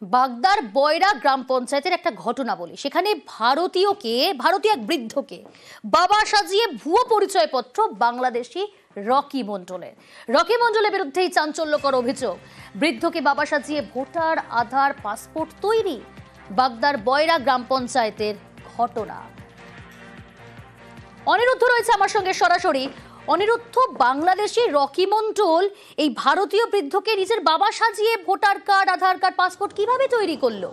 বাগদার বয়রা গ্রাম পঞ্চায়েতের একটা ঘটনা বলি। সেখানে ভারতীয় এক বৃদ্ধকে বাবা সাজিয়ে ভুয়ো পরিচয়পত্র বাংলাদেশি রকি মণ্ডলের বিরুদ্ধেই চাঞ্চল্যকর অভিযোগ। বৃদ্ধকে বাবা সাজিয়ে ভোটার, আধার, পাসপোর্ট তৈরি। বাগদার বয়রা গ্রাম পঞ্চায়েতের ঘটনা। অনিরুদ্ধ রয়েছে আমার সঙ্গে সরাসরি। অনিরুদ্ধ, বাংলাদেশি রকি মণ্ডল এই ভারতীয় বৃদ্ধকে নিজের বাবা সাজিয়ে ভোটার কার্ড, আধার কার্ড, পাসপোর্ট কিভাবে তৈরি করলো?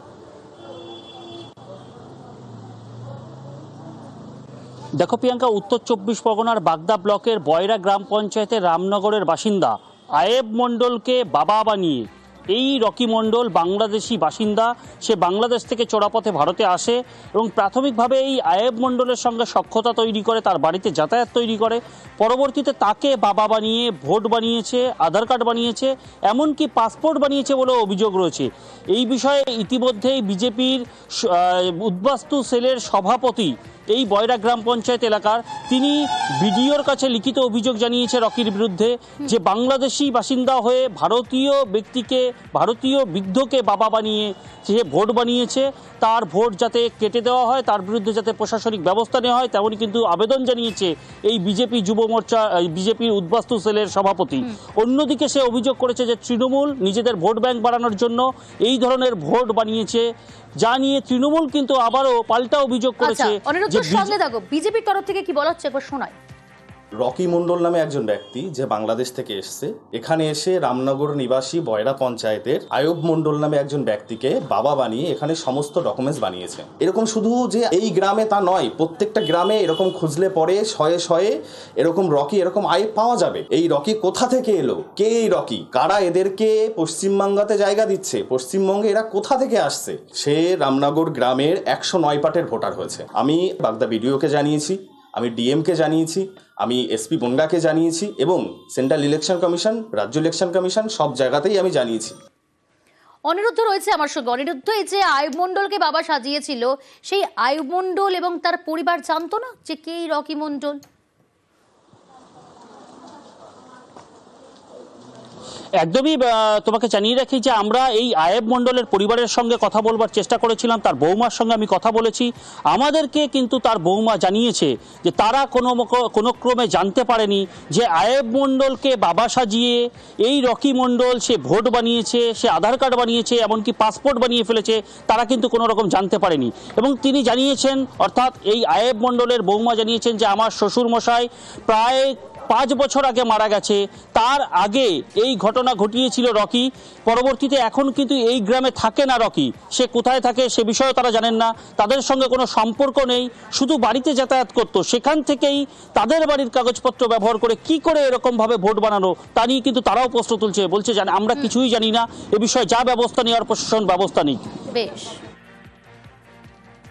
দেখো প্রিয়াঙ্কা, উত্তর 24 পরগনার বাগদা ব্লকের বয়রা গ্রাম পঞ্চায়েতের রামনগরের বাসিন্দা আয়েব মণ্ডলকে বাবা বানিয়ে এই রকি মণ্ডল বাংলাদেশি বাসিন্দা। সে বাংলাদেশ থেকে চোরাপথে ভারতে আসে এবং প্রাথমিকভাবে এই আয়েব মণ্ডলের সঙ্গে সখ্যতা তৈরি করে, তার বাড়িতে যাতায়াত তৈরি করে। পরবর্তীতে তাকে বাবা বানিয়ে ভোট বানিয়েছে, আধার কার্ড বানিয়েছে, এমনকি পাসপোর্ট বানিয়েছে বলেও অভিযোগ রয়েছে। এই বিষয়ে ইতিমধ্যেই বিজেপির উদ্বাস্তু সেলের সভাপতি এই বয়রা গ্রাম পঞ্চায়েত এলাকার, তিনি বিডিওর কাছে লিখিত অভিযোগ জানিয়েছে রকির বিরুদ্ধে যে বাংলাদেশি বাসিন্দা হয়ে ভারতীয় বৃদ্ধকে বাবা বানিয়ে সে ভোট বানিয়েছে। তার ভোট যাতে কেটে দেওয়া হয়, তার বিরুদ্ধে যাতে প্রশাসনিক ব্যবস্থা নেওয়া হয়, তেমনই কিন্তু আবেদন জানিয়েছে এই বিজেপি যুব মোর্চা, বিজেপির উদ্বাস্তু সেলের সভাপতি। অন্যদিকে সে অভিযোগ করেছে যে তৃণমূল নিজেদের ভোট ব্যাংক বাড়ানোর জন্য এই ধরনের ভোট বানিয়েছে, যা নিয়ে তৃণমূল কিন্তু আবারও পাল্টা অভিযোগ করেছে। বিজেপির তরফ থেকে কি বলা হচ্ছে একবার শোনায়। রকি মণ্ডল নামে একজন ব্যক্তি যে বাংলাদেশ থেকে এসছে, এখানে এসে রামনগর নিবাসী বয়রা পঞ্চায়েতের আয়ব মণ্ডল নামে একজন ব্যক্তিকে বাবা বানিয়ে এখানে সমস্ত ডকুমেন্টস বানিয়েছে। এরকম শুধু যে এই গ্রামে তা নয়, প্রত্যেকটা গ্রামে এরকম খুঁজলে পরে শয়ে শয়ে এরকম রকি, এরকম আয়েব পাওয়া যাবে। এই রকি কোথা থেকে এলো, কে এই রকি, কারা এদেরকে পশ্চিমবাংলাতে জায়গা দিচ্ছে, পশ্চিমবঙ্গে এরা কোথা থেকে আসছে? সে রামনগর গ্রামের 109 পাটের ভোটার হয়েছে। আমি বাগদা বিডিওকে জানিয়েছি, আমি ডিএমকে জানিয়েছি, আমি এসপি বনগাঁকে জানিয়েছি এবং সেন্ট্রাল ইলেকশন কমিশন, রাজ্য ইলেকশন কমিশন, সব জায়গাতেই আমি জানিয়েছি। অনিরুদ্ধ রয়েছে আমার সঙ্গে। অনিরুদ্ধ, এই যে আয়ব মণ্ডলকে বাবা সাজিয়েছিল, সেই আয়ব মণ্ডল এবং তার পরিবার জানতো না যে কে এই রকি মণ্ডল? একদমই তোমাকে জানিয়ে রাখি যে আমরা এই আয়েব মণ্ডলের পরিবারের সঙ্গে কথা বলবার চেষ্টা করেছিলাম, তার বৌমার সঙ্গে আমি কথা বলেছি। আমাদেরকে কিন্তু তার বৌমা জানিয়েছে যে তারা কোনো ক্রমে জানতে পারেনি যে আয়েব মণ্ডলকে বাবা সাজিয়ে এই রকি মণ্ডল সে ভোট বানিয়েছে, সে আধার কার্ড বানিয়েছে, এমনকি পাসপোর্ট বানিয়ে ফেলেছে, তারা কিন্তু কোনো রকম জানতে পারেনি। এবং তিনি জানিয়েছেন, অর্থাৎ এই আয়েব মণ্ডলের বৌমা জানিয়েছেন যে আমার শ্বশুর মশাই প্রায় 5 বছর আগে মারা গেছে, তার আগে এই ঘটনা ঘটিয়েছিল রকি। পরবর্তীতে এখন কিন্তু এই গ্রামে থাকে না রকি, সে কোথায় থাকে সে বিষয়েও তারা জানেন না, তাদের সঙ্গে কোনো সম্পর্ক নেই, শুধু বাড়িতে যাতায়াত করতো। সেখান থেকেই তাদের বাড়ির কাগজপত্র ব্যবহার করে কি করে এরকমভাবে ভোট বানানো, তা নিয়ে কিন্তু তারাও প্রশ্ন তুলছে, বলছে আমরা কিছুই জানি না, এ বিষয়ে যা ব্যবস্থা নেওয়ার প্রশাসন ব্যবস্থা নেই। বেশ,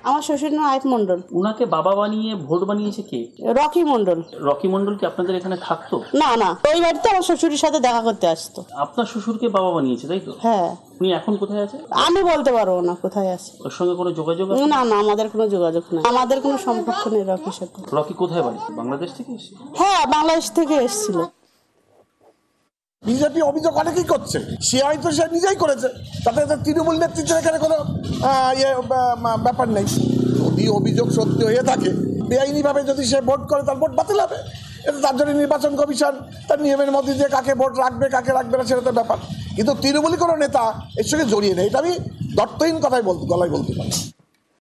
আমার শ্বশুর নাম আয়েব মণ্ডল। উনাকে বাবা বানিয়ে ভোট বানিয়েছে কে? রকি মণ্ডল। রকি মণ্ডল কি আপনাদের এখানে থাকতো? না না, ওই বাড়িতে আমার শ্বশুরের সাথে দেখা করতে আসতো। আপনার শ্বশুরকে বাবা বানিয়েছে, তাই তো? হ্যাঁ। উনি এখন কোথায় আছে? আমি বলতে পারবো না কোথায় আছে। ওর সঙ্গে কোনো যোগাযোগ আছে? না না, আমাদের কোনো যোগাযোগ নেই, আমাদের কোনো সম্পর্ক নেই রকির সাথে। রকি কোথায় বাড়ি? বাংলাদেশ থেকে এসেছে? হ্যাঁ, বাংলাদেশ থেকে এসেছিল। বিজেপি অভিযোগ অনেকেই করছে, সে হয়তো সে নিজেই করেছে, তাতে তৃণমূল নেতৃত্বের এখানে কোনো ব্যাপার নেই। যদি অভিযোগ সত্যি হয়ে থাকে, বেআইনিভাবে যদি সে ভোট করে, তার ভোট বাতিল হবে। এটা তার জন্য নির্বাচন কমিশন তার নিয়মের মধ্যে দিয়ে কাকে ভোট রাখবে কাকে রাখবে না সেটা তো ব্যাপার। কিন্তু তৃণমূলী কোনো নেতা এর সঙ্গে জড়িয়ে নেই, এটা আমি দর্থহীন গলায় বলতে পারি।